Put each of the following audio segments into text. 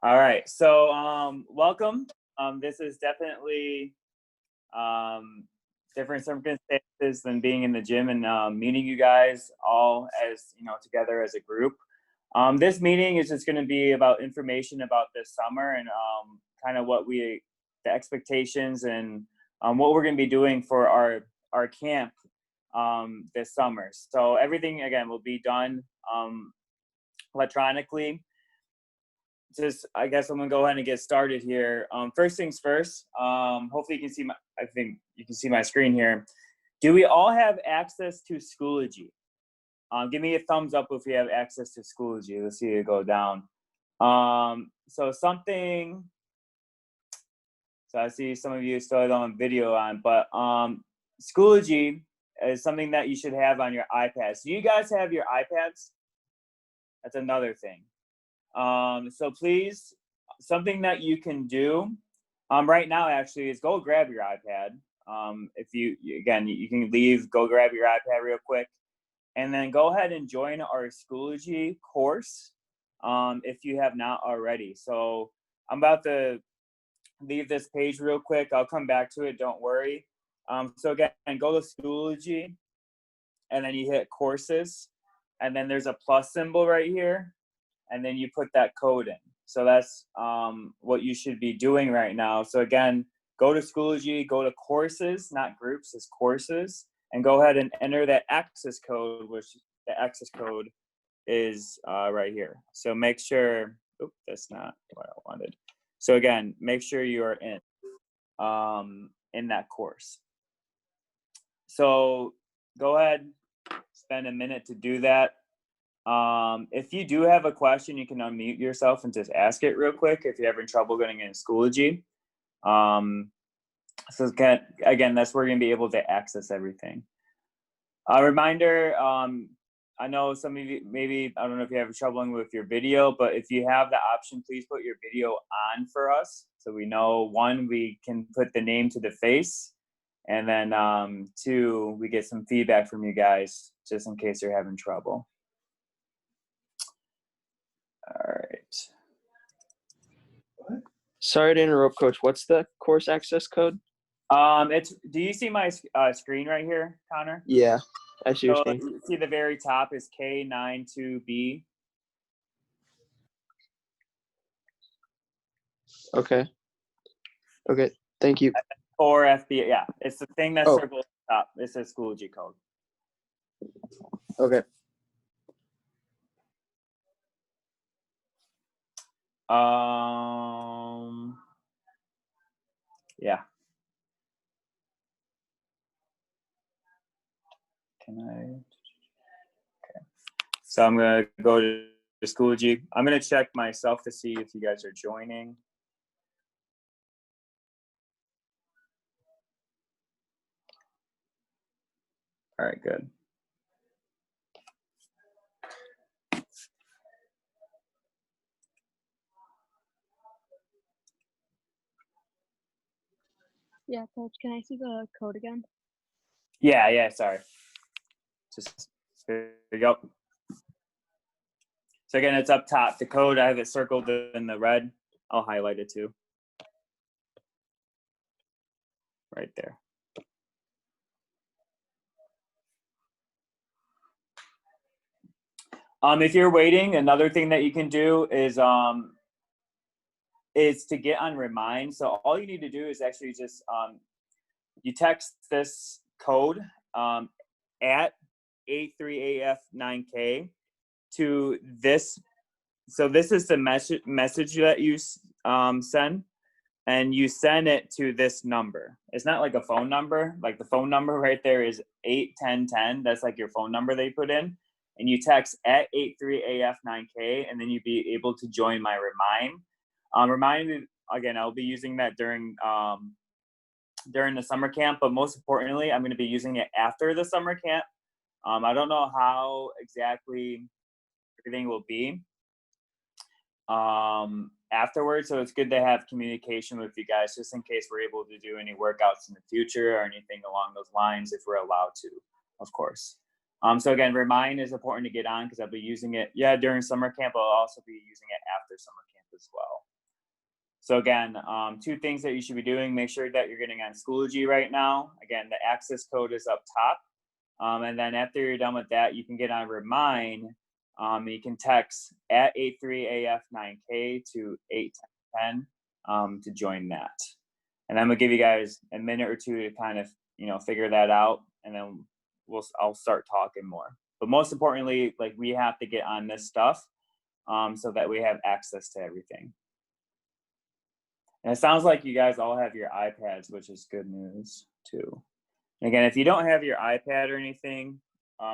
All right. So, welcome. This is definitely um, different circumstances than being in the gym and meeting you guys all as together as a group. This meeting is just going to be about information about this summer and kind of the expectations and what we're going to be doing for our camp this summer. So everything again will be done electronically. Just I guess I'm gonna go ahead and get started here. First things first. Hopefully you can see I think you can see my screen here. Do we all have access to Schoology? Give me a thumbs up if you have access to Schoology. Let's see it go down. So something. So I see some of you still have on video on, but Schoology is something that you should have on your iPads. Do you guys have your iPads? That's another thing. So please, something that you can do right now actually is go grab your iPad. If you can leave, go grab your iPad real quick, and then go ahead and join our Schoology course if you have not already. So I'm about to leave this page real quick. I'll come back to it, don't worry. So again, go to Schoology, and then you hit courses, and then there's a plus symbol right here. And then you put that code in. So that's what you should be doing right now. So again, go to Schoology, go to courses, not groups, it's courses, and go ahead and enter that access code, which the access code is right here. So make sure, that's not what I wanted. So again, make sure you are in that course. So go ahead, spend a minute to do that. If you do have a question, you can unmute yourself and just ask it real quick if you're having trouble getting in Schoology. So again, that's where you're gonna be able to access everything. A reminder, I know some of you, maybe, I don't know if you're having trouble with your video, but if you have the option, please put your video on for us. So we know, one, we can put the name to the face, and then two, we get some feedback from you guys, just in case you're having trouble. All right. Sorry to interrupt, Coach. What's the course access code? Do you see my screen right here, Connor? Yeah, I see your So screen. you see the very top is K92B. Okay. Okay, thank you. Or FB, yeah. It's the thing that's circled at the top. It says Schoology code. Okay. Yeah. Can I? Okay. So I'm gonna go to Schoology. I'm gonna check myself to see if you guys are joining. All right, good. Yeah, Coach, can I see the code again? Yeah, sorry. Just, here we go. So again, it's up top. The code, I have it circled in the red. I'll highlight it too. Right there. If you're waiting, another thing that you can do is to get on Remind. So all you need to do is actually just you text this code at A3AF9K to this. So this is the message that you send, and you send it to this number. It's not like a phone number. Like the phone number right there is 81010. That's like your phone number they put in. And you text at 83AF9K, and then you'd be able to join my Remind. Remind me, again, I'll be using that during the summer camp, but most importantly, I'm going to be using it after the summer camp. I don't know how exactly everything will be afterwards, so it's good to have communication with you guys just in case we're able to do any workouts in the future or anything along those lines if we're allowed to, of course. So again, Remind is important to get on because I'll be using it, during summer camp. I'll also be using it after summer camp as well. So again, two things that you should be doing, make sure that you're getting on Schoology right now. Again, the access code is up top. And then after you're done with that, you can get on Remind. You can text at 83AF9K to 810 to join that. And I'm gonna give you guys a minute or two to kind of, figure that out, and then I'll start talking more. But most importantly, like, we have to get on this stuff so that we have access to everything. And it sounds like you guys all have your iPads, which is good news too. And again, if you don't have your iPad or anything,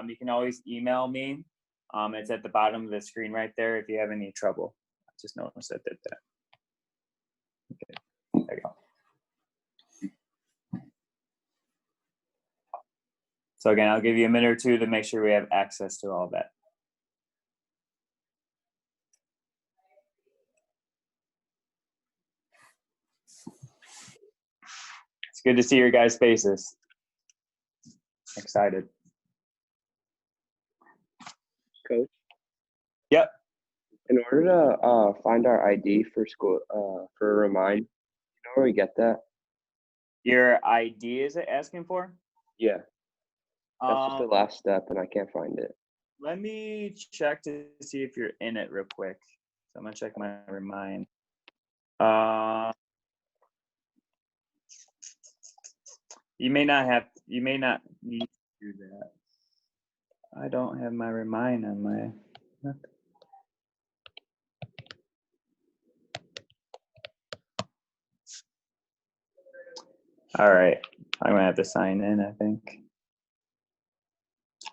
you can always email me. It's at the bottom of the screen right there if you have any trouble. I just noticed I did that. Okay, there you go. So again, I'll give you a minute or two to make sure we have access to all that. It's good to see your guys' faces. Excited. Coach? Yep. In order to find our ID for school, for Remind, you know where we get that? Your ID is it asking for? Yeah. That's just the last step, and I can't find it. Let me check to see if you're in it real quick. So I'm gonna check my Remind. You may not need to do that. I don't have my Remind on my. All right, I'm gonna have to sign in, I think.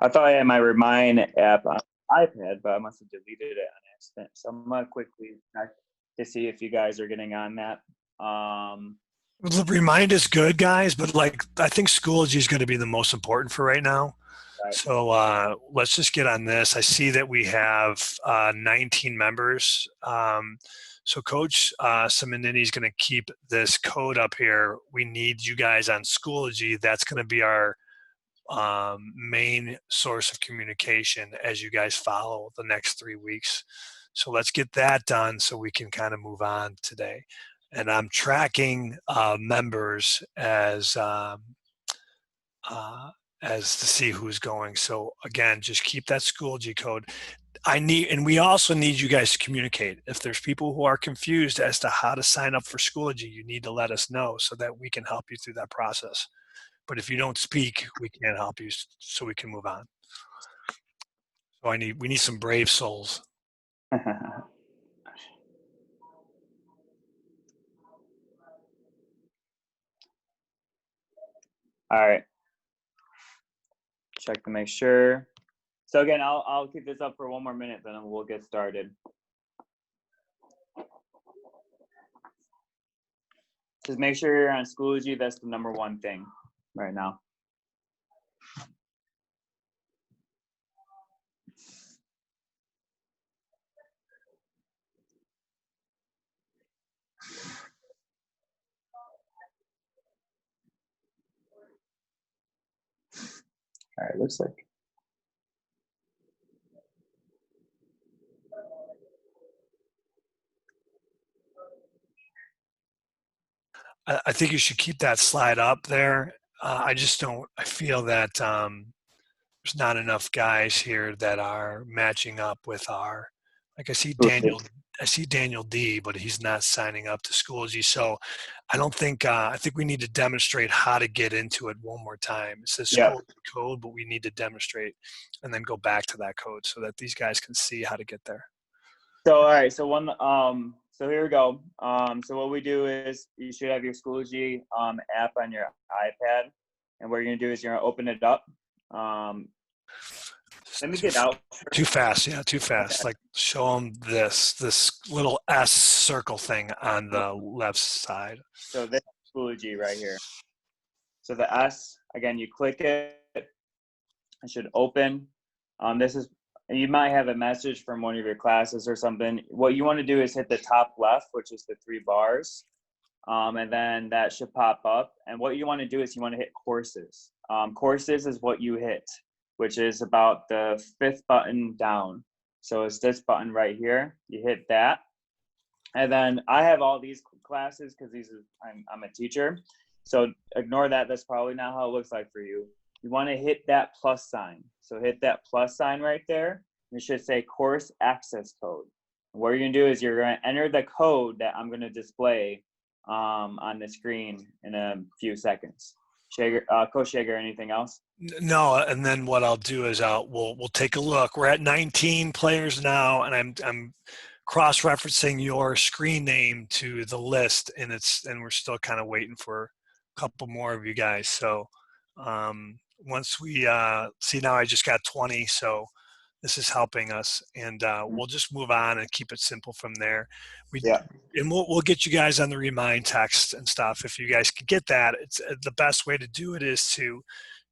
I thought I had my Remind app on iPad, but I must have deleted it on accident. So I'm gonna quickly check to see if you guys are getting on that. The Remind is good, guys, but I think Schoology is going to be the most important for right now. Right. So let's just get on this. I see that we have 19 members. So Coach Simonini is going to keep this code up here. We need you guys on Schoology. That's going to be our main source of communication as you guys follow the next 3 weeks. So let's get that done so we can kind of move on today. And I'm tracking members as to see who's going. So again, just keep that Schoology code. And we also need you guys to communicate. If there's people who are confused as to how to sign up for Schoology, you need to let us know so that we can help you through that process. But if you don't speak, we can't help you, so we can move on. So we need some brave souls. All right. Check to make sure. So again, I'll keep this up for one more minute, then we'll get started. Just make sure you're on Schoology. That's the number one thing right now. All right, looks like. I think you should keep that slide up there. I feel that there's not enough guys here that are matching up with I see Daniel D, but he's not signing up to Schoology. So I think we need to demonstrate how to get into it one more time. It says Schoology code, but we need to demonstrate and then go back to that code so that these guys can see how to get there. So, all right. So so here we go. So what we do is you should have your Schoology app on your iPad, and what you're gonna do is you're gonna open it up. Let me get out. Too fast, yeah, too fast. Okay. Like show them this little S circle thing on the left side. So this is Schoology right here. So the S, again, you click it. It should open. You might have a message from one of your classes or something. What you want to do is hit the top left, which is the 3 bars. And then that should pop up. And what you want to do is you want to hit courses. Courses is what you hit, which is about the 5th button down. So it's this button right here. You hit that. And then I have all these classes because I'm a teacher. So ignore that. That's probably not how it looks like for you. You want to hit that plus sign. So hit that plus sign right there. It should say course access code. What you're going to do is you're going to enter the code that I'm going to display on the screen in a few seconds. Coach Shager, anything else? No, and then what I'll do is we'll take a look. We're at 19 players now, and I'm cross-referencing your screen name to the list, and we're still kind of waiting for a couple more of you guys. So once we see, now I just got 20, so this is helping us, and we'll just move on and keep it simple from there. And we'll get you guys on the remind text and stuff. If you guys can get that, it's the best way to do it is to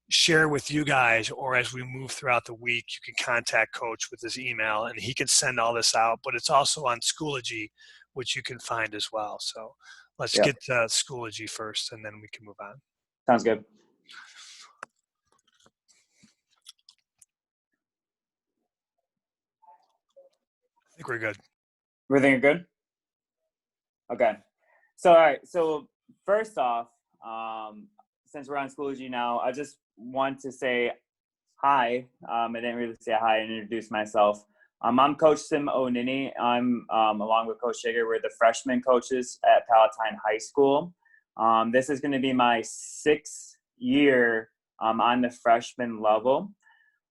share with you guys, or as we move throughout the week, you can contact Coach with his email and he can send all this out, but it's also on Schoology, which you can find as well. So let's get Schoology first and then we can move on. Sounds good. I think we're good. Everything good? Okay. So, all right. So first off, since we're on Schoology now, I just want to say hi. I didn't really say hi and introduce myself. I'm Coach Sim O'Nini. I'm along with Coach Shager. We're the freshman coaches at Palatine High School. This is going to be my 6th year on the freshman level.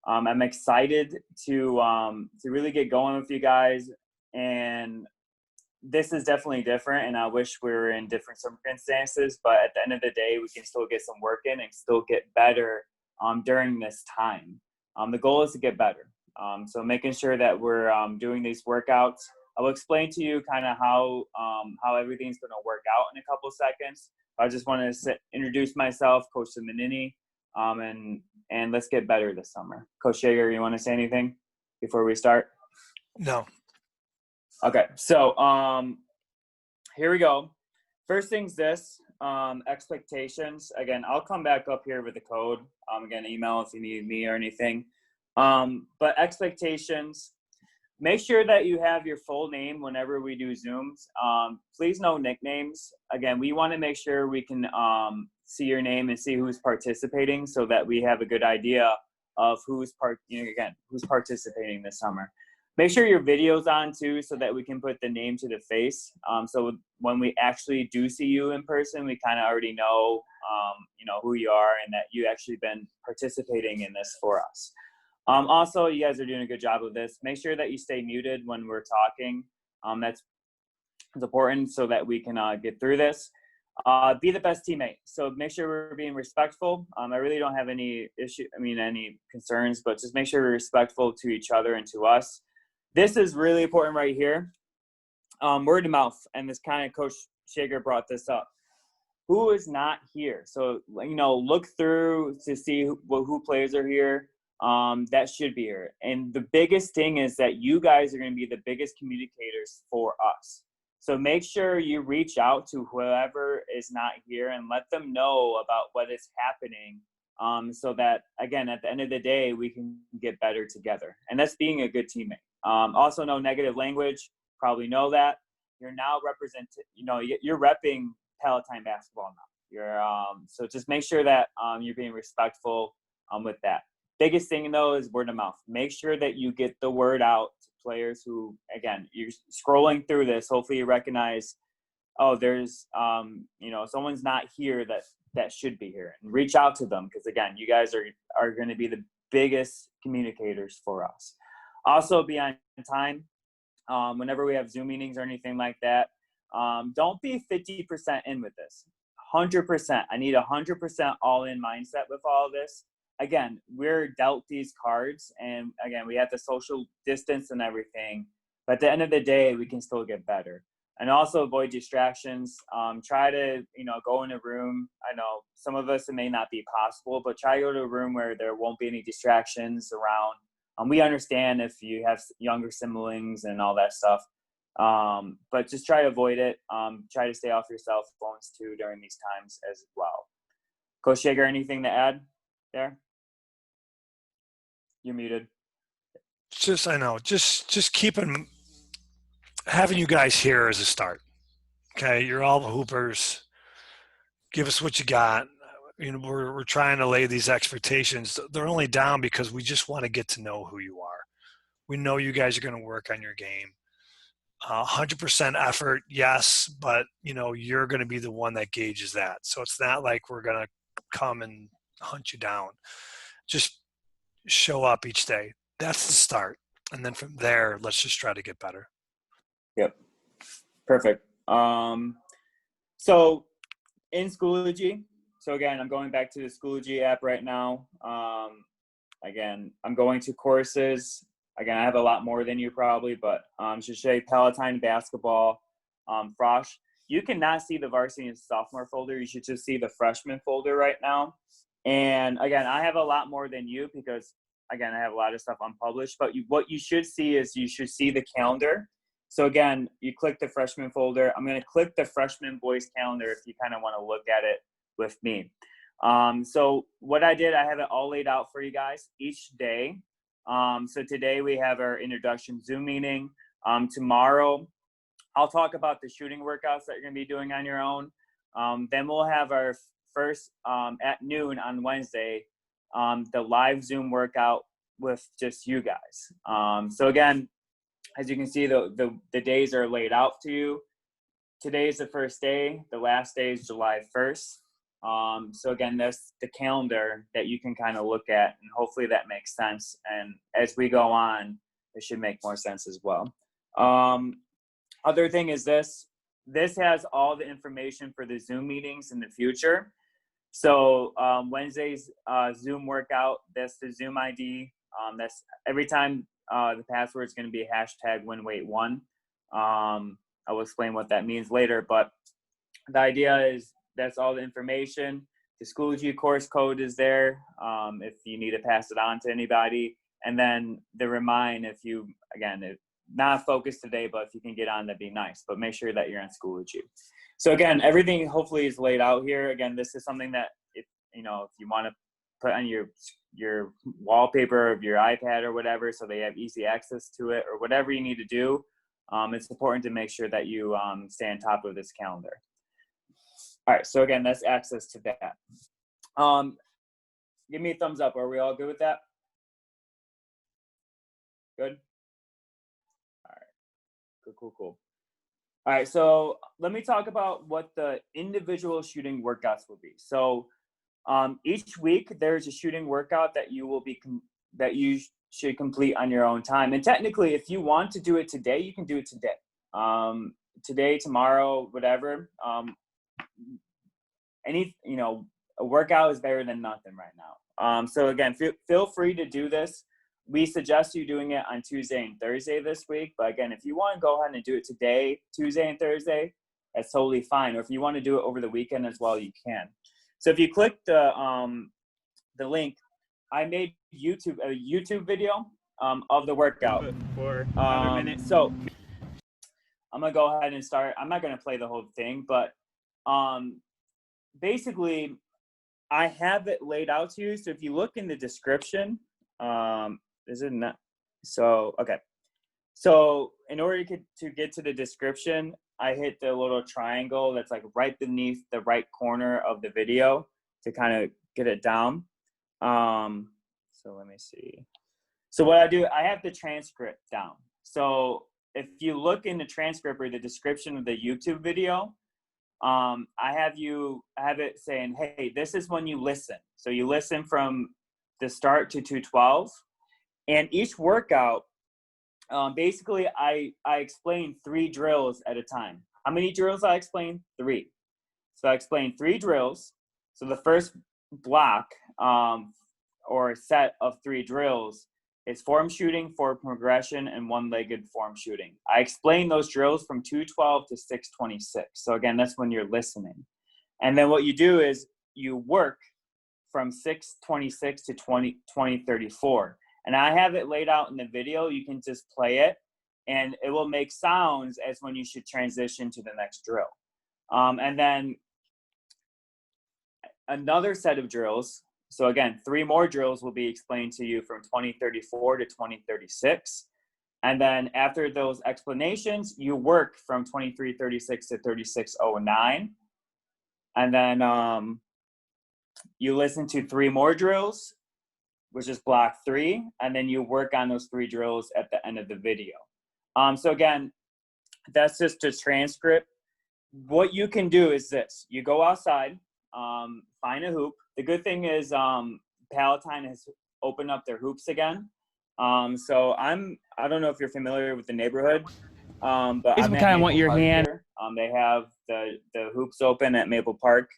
I'm excited to really get going with you guys, and this is definitely different, and I wish we were in different circumstances, but at the end of the day, we can still get some work in and still get better during this time. The goal is to get better. So making sure that we're doing these workouts. I'll explain to you kind of how everything's going to work out in a couple seconds. I just want to introduce myself, Coach Simonini, and let's get better this summer. Coach Shager, you want to say anything before we start? No. Okay, so here we go. First things this, expectations. Again, I'll come back up here with the code. Again, email if you need me or anything. But expectations, make sure that you have your full name whenever we do Zooms. Please no nicknames. Again, we want to make sure we can see your name and see who's participating so that we have a good idea of who's participating this summer. Make sure your video's on too so that we can put the name to the face. So when we actually do see you in person, we kind of already know, who you are and that you actually been participating in this for us. Also, you guys are doing a good job of this. Make sure that you stay muted when we're talking. That's important so that we can get through this. Be the best teammate. So make sure we're being respectful. I really don't have any any concerns, but just make sure we're respectful to each other and to us. This is really important right here. Word of mouth, and this kind of Coach Shager brought this up. Who is not here? So, look through to see who players are here. That should be here. And the biggest thing is that you guys are going to be the biggest communicators for us. So make sure you reach out to whoever is not here and let them know about what is happening. So that, again, at the end of the day, we can get better together. And that's being a good teammate. Also, no negative language. Probably know that. You're now you're repping Palatine basketball now. So just make sure that you're being respectful with that. Biggest thing, though, is word of mouth. Make sure that you get the word out to players who, again, you're scrolling through this. Hopefully you recognize, there's, someone's not here that should be here. And reach out to them because, again, you guys are going to be the biggest communicators for us. Also, be on time. Whenever we have Zoom meetings or anything like that, don't be 50% in with this. 100%. I need 100% all-in mindset with all of this. Again, we're dealt these cards, and again, we have the social distance and everything. But at the end of the day, we can still get better. And also avoid distractions. Try to, go in a room. I know some of us, it may not be possible, but try to go to a room where there won't be any distractions around. We understand if you have younger siblings and all that stuff. But just try to avoid it. Try to stay off your cell phones too during these times as well. Coach Shager, anything to add there? You're muted. Just keep in, having you guys here is a start. Okay, you're all the hoopers. Give us what you got. You know, we're trying to lay these expectations. They're only down because we just want to get to know who you are. We know you guys are going to work on your game. 100% effort, yes, but you know you're going to be the one that gauges that. So it's not like we're going to come and hunt you down. Just show up each day. That's the start, and then from there, let's just try to get better. Yep. Perfect. So in Schoology, so again, I'm going back to the Schoology app right now. Again, I'm going to courses. Again, I have a lot more than you probably, but should say Palatine basketball, Frosh. You cannot see the varsity and sophomore folder. You should just see the freshman folder right now. And again, I have a lot more than you because, again, I have a lot of stuff unpublished. But what you should see is you should see the calendar. So again, you click the freshman folder. I'm going to click the freshman boys calendar if you kind of want to look at it with me. So what I did, I have it all laid out for you guys each day. So today we have our introduction Zoom meeting. Tomorrow, I'll talk about the shooting workouts that you're going to be doing on your own. Then we'll have our first at noon on Wednesday, the live Zoom workout with just you guys. So again, as you can see, the days are laid out to you. Today is the first day. The last day is July 1st. So again, that's the calendar that you can kind of look at, and hopefully that makes sense. And as we go on, it should make more sense as well. Other thing is this has all the information for the Zoom meetings in the future. So Wednesday's Zoom workout, that's the Zoom ID. That's every time the password is going to be #WinWeight1. I will explain what that means later, but the idea is that's all the information. The Schoology course code is there if you need to pass it on to anybody. And then the remind, if you, again, not focused today, but if you can get on, that'd be nice. But make sure that you're on Schoology. So again, everything hopefully is laid out here. Again, this is something that if you want to put on your wallpaper of your iPad or whatever, so they have easy access to it, or whatever you need to do. It's important to make sure that you stay on top of this calendar. All right, so again, that's access to that. Give me a thumbs up. Are we all good with that? Good? All right, cool. All right, so let me talk about what the individual shooting workouts will be. So each week there's a shooting workout that you should complete on your own time. And technically, if you want to do it today, you can do it today. Today, tomorrow, whatever. A workout is better than nothing right now. So again, feel free to do this. We suggest you doing it on Tuesday and Thursday this week. But again, if you want to go ahead and do it today, Tuesday and Thursday, that's totally fine. Or if you want to do it over the weekend as well, you can. So if you click the link, I made a YouTube video of the workout for another minute. So I'm gonna go ahead and start. I'm not gonna play the whole thing, but basically I have it laid out to you. So if you look in the description, is it not? So okay. So in order to get to the description, I hit the little triangle that's like right beneath the right corner of the video to kind of get it down. So let me see. So what I do, I have the transcript down. So if you look in the transcript or the description of the YouTube video, I have it saying, hey, this is when you listen. So you listen from the start to 212. And each workout, basically I explain 3 drills at a time. How many drills I explain? 3. So I explain 3 drills. So the first block or set of 3 drills is form shooting, forward progression, and one-legged form shooting. I explain those drills from 212 to 626. So again, that's when you're listening. And then what you do is you work from 626 to 2034. And I have it laid out in the video. You can just play it, and it will make sounds as when you should transition to the next drill. And then another set of drills. So again, 3 more drills will be explained to you from 2034 to 2036. And then after those explanations, you work from 23:36 to 36:09. And then you listen to 3 more drills, which is block 3. And then you work on those 3 drills at the end of the video. So again, that's just a transcript. What you can do is this. You go outside, find a hoop. The good thing is Palatine has opened up their hoops again. So I don't know if you're familiar with the neighborhood, but I'm at kind of Maple want your Park hand. here. They have the hoops open at Maple Park.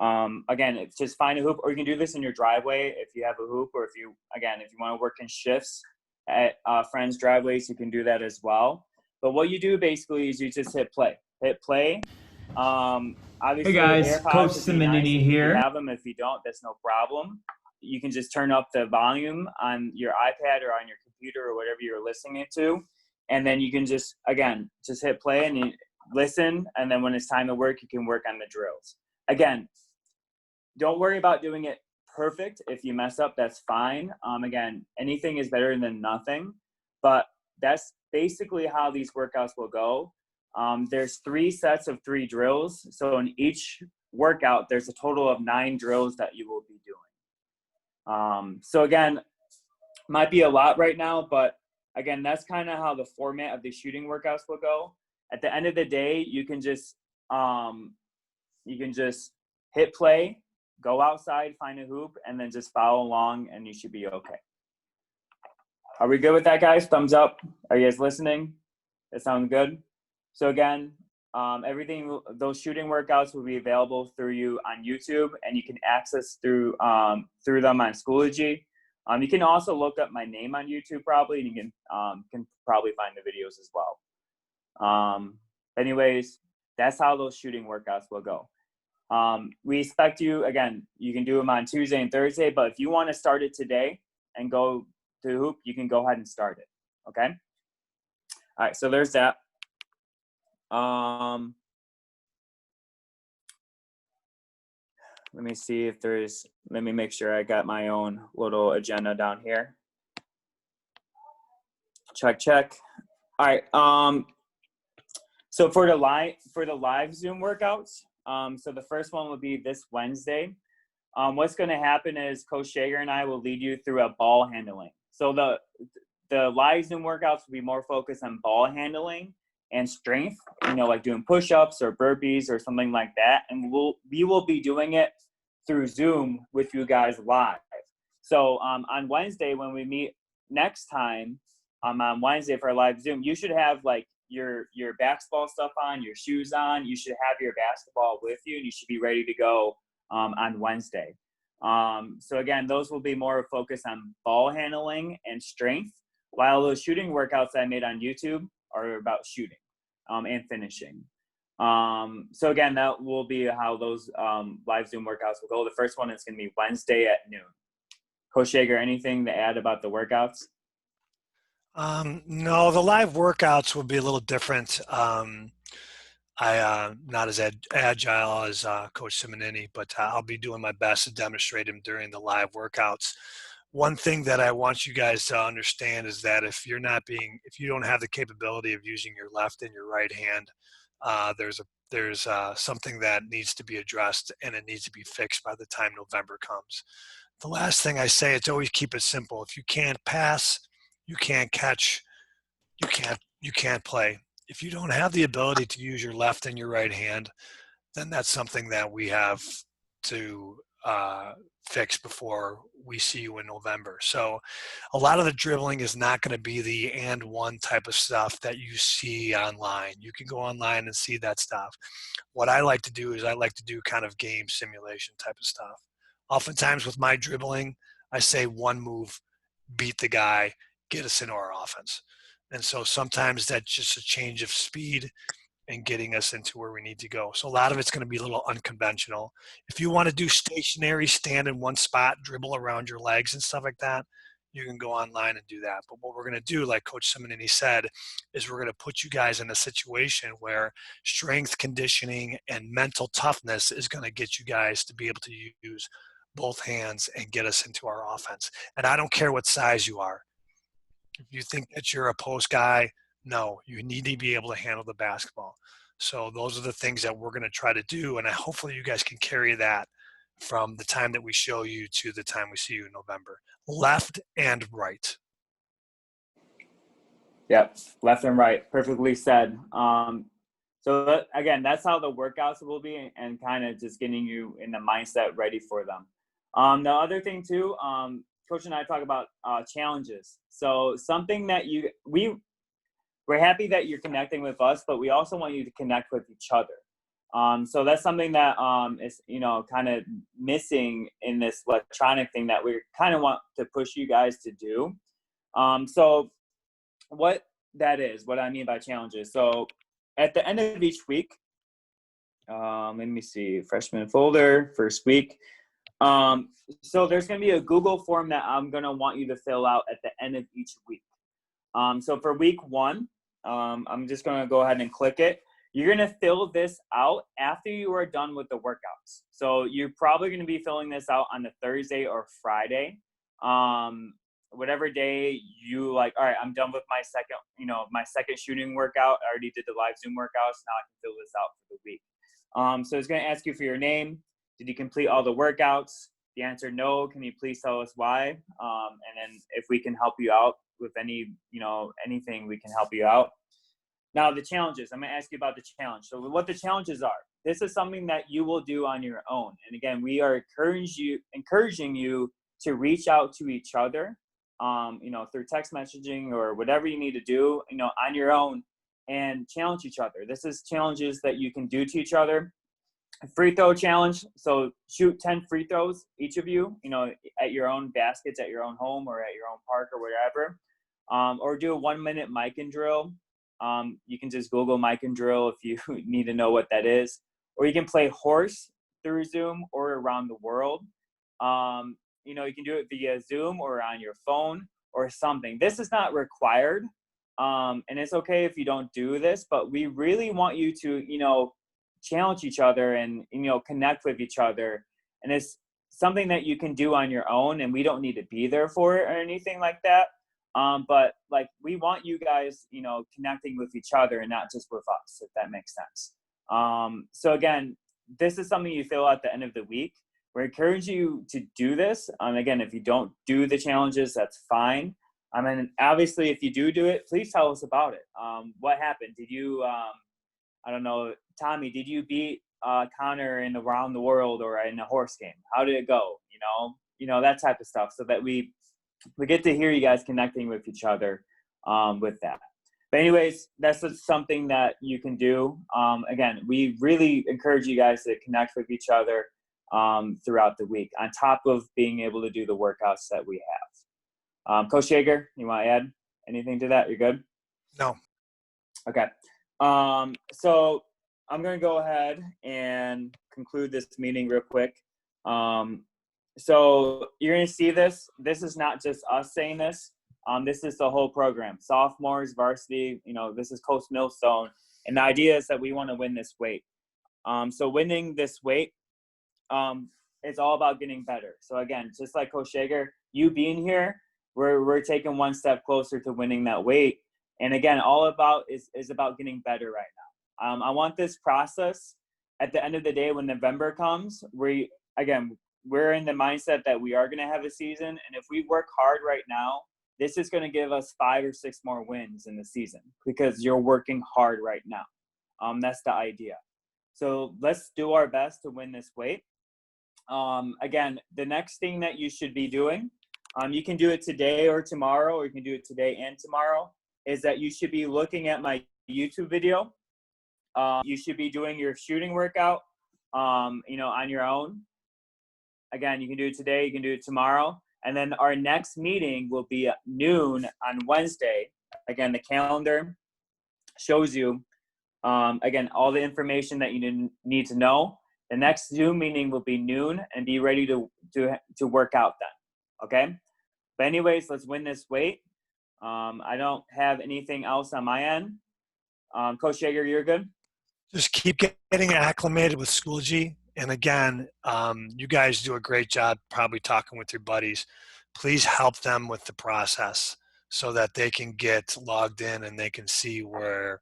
Again, it's just find a hoop, or you can do this in your driveway if you have a hoop, or if you want to work in shifts at friends' driveways, you can do that as well. But what you do basically is you just hit play. Obviously, Hey guys, AirPods Coach would be nice Simonini if here. you have them. If you don't, that's no problem. You can just turn up the volume on your iPad or on your computer or whatever you're listening to, and then you can just hit play and you listen. And then when it's time to work, you can work on the drills. Again, don't worry about doing it perfect. If you mess up, that's fine. Again, anything is better than nothing, but that's basically how these workouts will go. There's 3 sets of 3 drills. So in each workout, there's a total of 9 drills that you will be doing. So again, might be a lot right now, but again, that's kind of how the format of the shooting workouts will go. At the end of the day, you can just hit play, go outside, find a hoop, and then just follow along, and you should be okay. Are we good with that, guys? Thumbs up. Are you guys listening? That sounds good. So again, those shooting workouts will be available through you on YouTube, and you can access through them on Schoology. You can also look up my name on YouTube probably, and you can probably find the videos as well. Anyways, that's how those shooting workouts will go. We expect you, again, you can do them on Tuesday and Thursday, but if you want to start it today and go to hoop, you can go ahead and start it. Okay. All right. So there's that. Let me see if let me make sure I got my own little agenda down here. Check. All right. So for the live Zoom workouts, so the first one will be this Wednesday. What's going to happen is Coach Shager and I will lead you through a ball handling. So the live Zoom workouts will be more focused on ball handling and strength, like doing push-ups or burpees or something like that. And we will be doing it through Zoom with you guys live. So on Wednesday, when we meet next time, on Wednesday for our live Zoom, you should have like your basketball stuff on, your shoes on. You should have your basketball with you, and you should be ready to go on Wednesday. So again, those will be more focused on ball handling and strength, while those shooting workouts I made on YouTube are about shooting and finishing. So again, that will be how those live Zoom workouts will go. The first one is going to be Wednesday at noon. Coach Shager, anything to add about the workouts? No, the live workouts will be a little different. I not as agile as Coach Simonini, but I'll be doing my best to demonstrate them during the live workouts. One thing that I want you guys to understand is that if you don't have the capability of using your left and your right hand, there's something that needs to be addressed, and it needs to be fixed by the time November comes. The last thing I say, it's always keep it simple. If you can't pass, you can't catch, you can't play. If you don't have the ability to use your left and your right hand, then that's something that we have to fix before we see you in November. So a lot of the dribbling is not going to be the and one type of stuff that you see online. You can go online and see that stuff. What I like to do is I like to do kind of game simulation type of stuff. Oftentimes with my dribbling, I say one move, beat the guy, get us into our offense. And so sometimes that's just a change of speed and getting us into where we need to go. So a lot of it's going to be a little unconventional. If you want to do stationary, stand in one spot, dribble around your legs and stuff like that, you can go online and do that. But what we're going to do, like Coach Simonini said, is we're going to put you guys in a situation where strength conditioning and mental toughness is going to get you guys to be able to use both hands and get us into our offense. And I don't care what size you are. If you think that you're a post guy, no, you need to be able to handle the basketball. So those are the things that we're going to try to do. And hopefully you guys can carry that from the time that we show you to the time we see you in November. Left and right. Yep, left and right, perfectly said. Again, that's how the workouts will be, and kind of just getting you in the mindset ready for them. The other thing too, Coach and I talk about challenges. So something that we're happy that you're connecting with us, but we also want you to connect with each other. So that's something that is, kind of missing in this electronic thing that we kind of want to push you guys to do. So what that is, what I mean by challenges. So at the end of each week, let me see, freshman folder, first week. So there's going to be a Google form that I'm going to want you to fill out at the end of each week. So for week 1, I'm just going to go ahead and click it. You're going to fill this out after you are done with the workouts. So you're probably going to be filling this out on the Thursday or Friday. Whatever day you like, all right, I'm done with my second shooting workout. I already did the live Zoom workouts. Now I can fill this out for the week. So it's going to ask you for your name. Did you complete all the workouts? The answer, no. Can you please tell us why? And then if we can help you out with anything, we can help you out. Now the challenges, I'm going to ask you about the challenge. So what the challenges are, this is something that you will do on your own. And again, we are encouraging you to reach out to each other, through text messaging or whatever you need to do, on your own, and challenge each other. This is challenges that you can do to each other. A free throw challenge. So shoot 10 free throws, each of you, at your own baskets, at your own home or at your own park or wherever. Or do a 1-minute mic and drill. You can just Google mic and drill if you need to know what that is. Or you can play horse through Zoom or around the world. You can do it via Zoom or on your phone or something. This is not required. And it's okay if you don't do this, but we really want you to, challenge each other and, connect with each other. And it's something that you can do on your own, and we don't need to be there for it or anything like that. But we want you guys, connecting with each other and not just with us, if that makes sense. So again, this is something you fill out at the end of the week. We encourage you to do this. Again, if you don't do the challenges, that's fine. Obviously, if you do it, please tell us about it. What happened? Did you, I don't know, Tommy, did you beat Connor in around the world or in a horse game? How did it go? That type of stuff, so that we get to hear you guys connecting with each other with that. But anyways, that's just something that you can do. Again, we really encourage you guys to connect with each other throughout the week, on top of being able to do the workouts that we have. Coach Yeager, you want to add anything to that? You're good? No. Okay. So I'm going to go ahead and conclude this meeting real quick. So you're going to see this. This is not just us saying this. This is the whole program. Sophomores, varsity, this is Coach Millstone. And the idea is that we want to win this weight. So winning this weight, it's all about getting better. So again, just like Coach Yeager, you being here, we're taking one step closer to winning that weight. And again, all about is about getting better right now. I want this process at the end of the day, when November comes, we're in the mindset that we are going to have a season. And if we work hard right now, this is going to give us 5 or 6 more wins in the season, because you're working hard right now. That's the idea. So let's do our best to win this weight. Again, the next thing that you should be doing, you can do it today or tomorrow, or you can do it today and tomorrow, is that you should be looking at my YouTube video. You should be doing your shooting workout, on your own. Again, you can do it today, you can do it tomorrow. And then our next meeting will be at noon on Wednesday. Again, the calendar shows you, again, all the information that you need to know. The next Zoom meeting will be noon, and be ready to work out then, okay? But anyways, let's win this weight. I don't have anything else on my end. Coach Yeager, you're good? Just keep getting acclimated with Schoology. And again, you guys do a great job probably talking with your buddies. Please help them with the process. so that they can get logged in and they can see where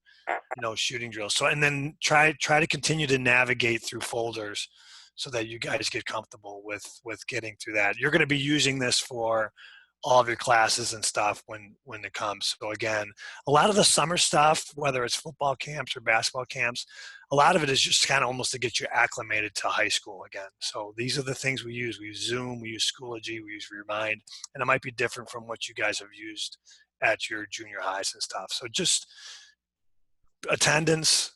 no shooting drills. So, and then try to continue to navigate through folders so that you guys get comfortable with getting through that. You're going to be using this for all of your classes and stuff when it comes. So again, a lot of the summer stuff, whether it's football camps or basketball camps, a lot of it is just kind of almost to get you acclimated to high school again. So these are the things we use. We use Zoom, we use Schoology, we use Remind, and it might be different from what you guys have used at your junior highs and stuff. So just attendance,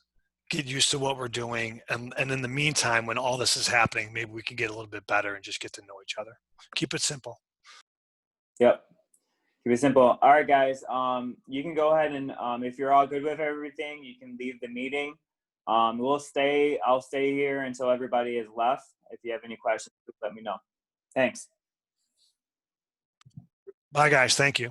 get used to what we're doing, and in the meantime, when all this is happening, maybe we can get a little bit better and just get to know each other. Keep it simple. Yep. Keep it simple. All right, guys. You can go ahead and if you're all good with everything, you can leave the meeting. I'll stay here until everybody is left. If you have any questions, let me know. Thanks. Bye, guys. Thank you.